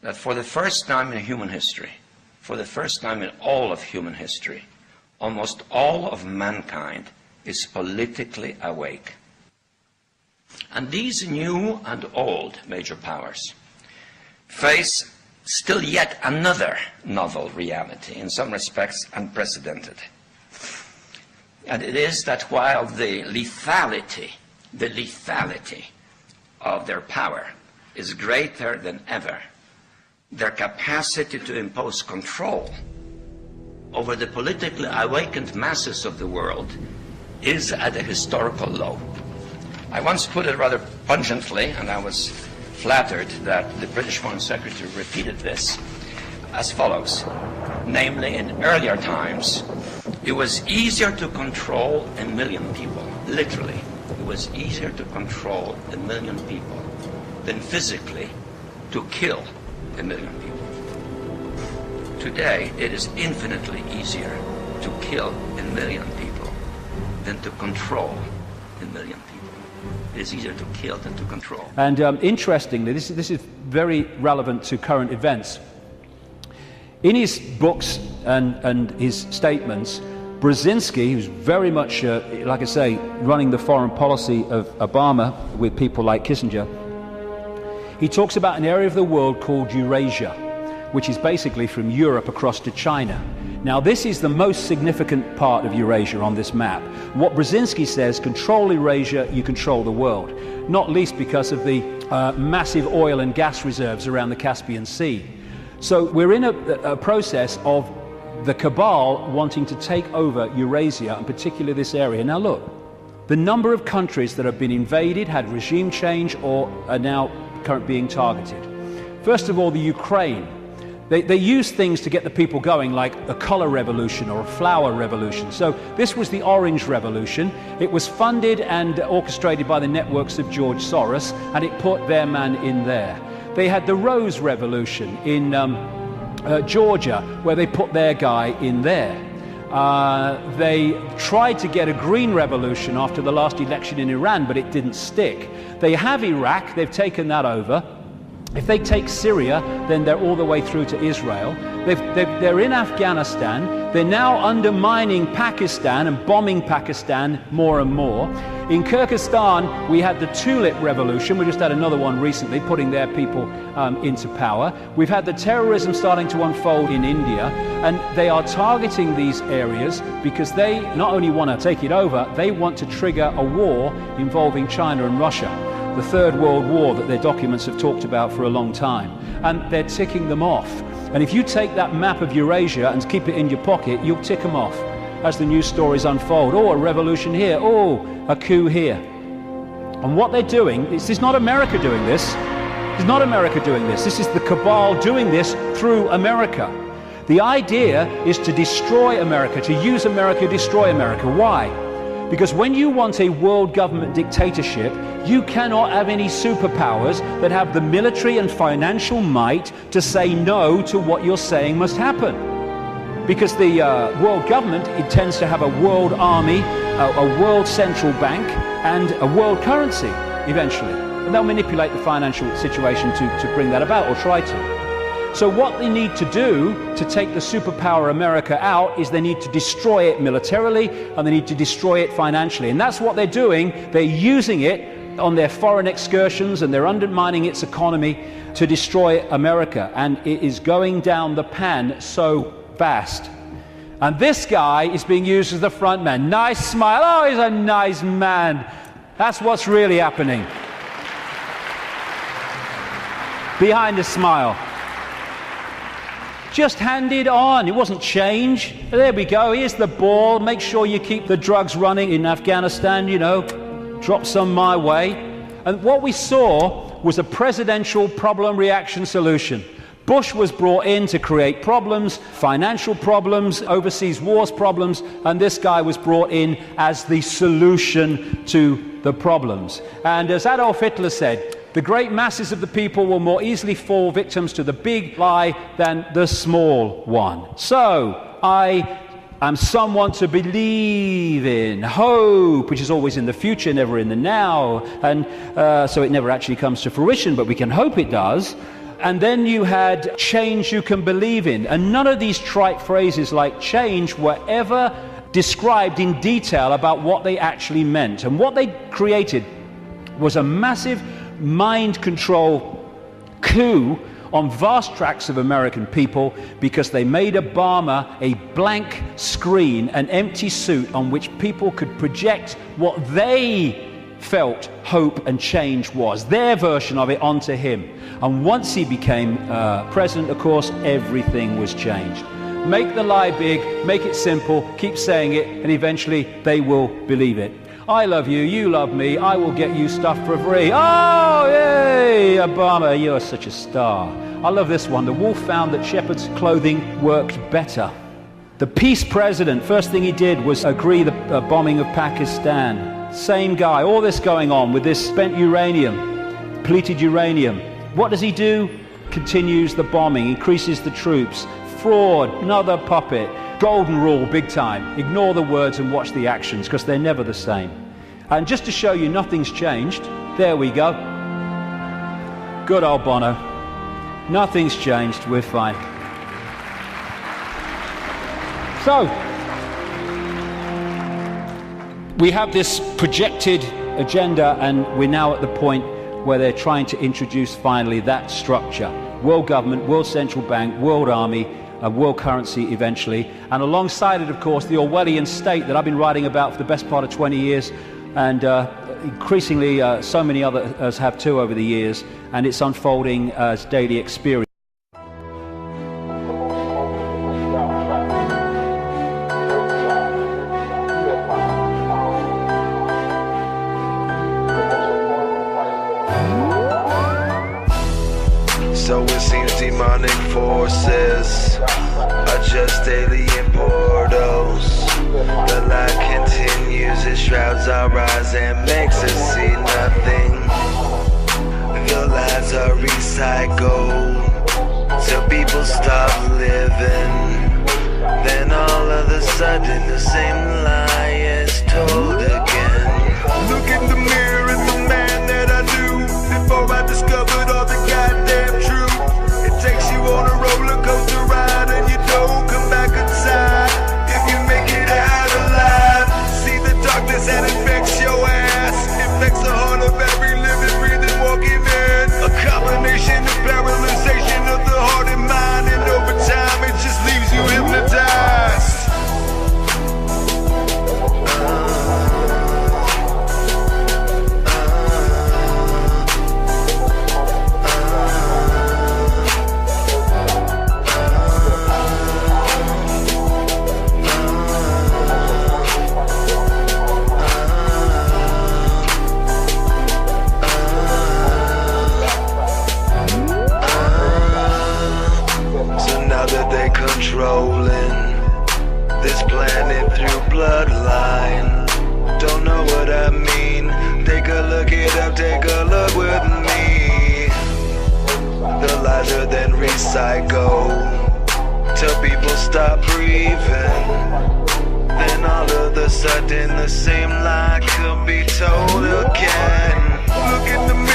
that for the first time in human history, for the first time in all of human history, almost all of mankind is politically awake. And these new and old major powers face still yet another novel reality, in some respects unprecedented. And it is that while the lethality of their power is greater than ever, their capacity to impose control over the politically awakened masses of the world is at a historical low. I once put it rather pungently, and I was flattered that the British Foreign Secretary repeated this, as follows. Namely, in earlier times, it was easier to control 1 million people, literally. It was easier to control 1 million people than physically to kill 1 million people. Today, it is infinitely easier to kill 1 million people than to control 1 million people. It is easier to kill than to control. And interestingly, this is very relevant to current events. In his books and his statements, Brzezinski, who's very much, like I say, running the foreign policy of Obama with people like Kissinger, he talks about an area of the world called Eurasia, which is basically from Europe across to China. Now, this is the most significant part of Eurasia on this map. What Brzezinski says, control Eurasia, you control the world, not least because of the massive oil and gas reserves around the Caspian Sea. So we're in a process of the cabal wanting to take over Eurasia, and particularly this area. Now look, the number of countries that have been invaded, had regime change, or are now currently being targeted. First of all, the Ukraine. They use things to get the people going, like a color revolution or a flower revolution. So this was the Orange Revolution. It was funded and orchestrated by the networks of George Soros, and it put their man in there. They had the Rose Revolution in Georgia, where they put their guy in there. They tried to get a green revolution after the last election in Iran, but it didn't stick. They have Iraq, they've taken that over. If they take Syria, then they're all the way through to Israel. They're in Afghanistan. They're now undermining Pakistan and bombing Pakistan more and more. In Kyrgyzstan, we had the Tulip Revolution. We just had another one recently, putting their people into power. We've had the terrorism starting to unfold in India, and they are targeting these areas because they not only want to take it over, they want to trigger a war involving China and Russia. The Third World War that their documents have talked about for a long time. And they're ticking them off. And if you take that map of Eurasia and keep it in your pocket, you'll tick them off as the news stories unfold. Oh, a revolution here. Oh, a coup here. And what they're doing, this is not America doing this. It's not America doing this. This is the cabal doing this through America. The idea is to destroy America, to use America, destroy America. Why? Because when you want a world government dictatorship, you cannot have any superpowers that have the military and financial might to say no to what you're saying must happen. Because the world government intends to have a world army, a world central bank, and a world currency eventually. And they'll manipulate the financial situation to bring that about, or try to. So what they need to do to take the superpower America out is they need to destroy it militarily, and they need to destroy it financially. And that's what they're doing. They're using it on their foreign excursions, and they're undermining its economy to destroy America. And it is going down the pan so fast. And this guy is being used as the front man. Nice smile. Oh, he's a nice man. That's what's really happening. Behind the smile. Just hand it on. It wasn't change. There we go. Here's the ball. Make sure you keep the drugs running in Afghanistan, you know. Drop some my way. And what we saw was a presidential problem reaction solution. Bush was brought in to create problems, financial problems, overseas wars problems, and this guy was brought in as the solution to the problems. And as Adolf Hitler said, the great masses of the people will more easily fall victims to the big lie than the small one. So, I am someone to believe in. Hope, which is always in the future, never in the now. And so it never actually comes to fruition, but we can hope it does. And then you had change you can believe in. And none of these trite phrases like change were ever described in detail about what they actually meant. And what they created was a massive mind control coup on vast tracts of American people, because they made Obama a blank screen, an empty suit on which people could project what they felt hope and change was, their version of it, onto him. And once he became president, of course, everything was changed. Make the lie big, make it simple, keep saying it, and eventually they will believe it. I love you, you love me, I will get you stuff for free. Oh, yay, Obama, you're such a star. I love this one. The wolf found that shepherd's clothing worked better. The peace president, first thing he did was agree the bombing of Pakistan. Same guy, all this going on with this spent uranium, depleted uranium. What does he do? Continues the bombing, increases the troops. Fraud, another puppet. Golden rule, big time. Ignore the words and watch the actions, because they're never the same. And just to show you nothing's changed, there we go. Good old Bono. Nothing's changed, we're fine. So, we have this projected agenda, and we're now at the point where they're trying to introduce finally that structure. World government, world central bank, world army, a world currency eventually, and alongside it, of course, the Orwellian state that I've been writing about for the best part of 20 years, and increasingly so many others have too over the years, and it's unfolding as daily experience. So it seems demonic forces adjust alien portals. The lie continues, it shrouds our eyes and makes us see nothing. The lies are recycled till people stop living. Then all of a sudden the same lie is told again. Look in the mirror at the man that I knew before I discovered all the goddamn truth. It takes you on a roller coaster ride and you don't come back inside if you make it out alive. See the darkness that infects your ass, infects the heart of every living, breathing, walking man. A combination of paralyzation of the heart and mind, and over time it just leaves you hypnotized. Controlling this planet through bloodline. Don't know what I mean. Take a look it up, take a look with me. The lies are then recycled till people stop breathing. Then all of a sudden the same lie could be told again. Look in the mirror.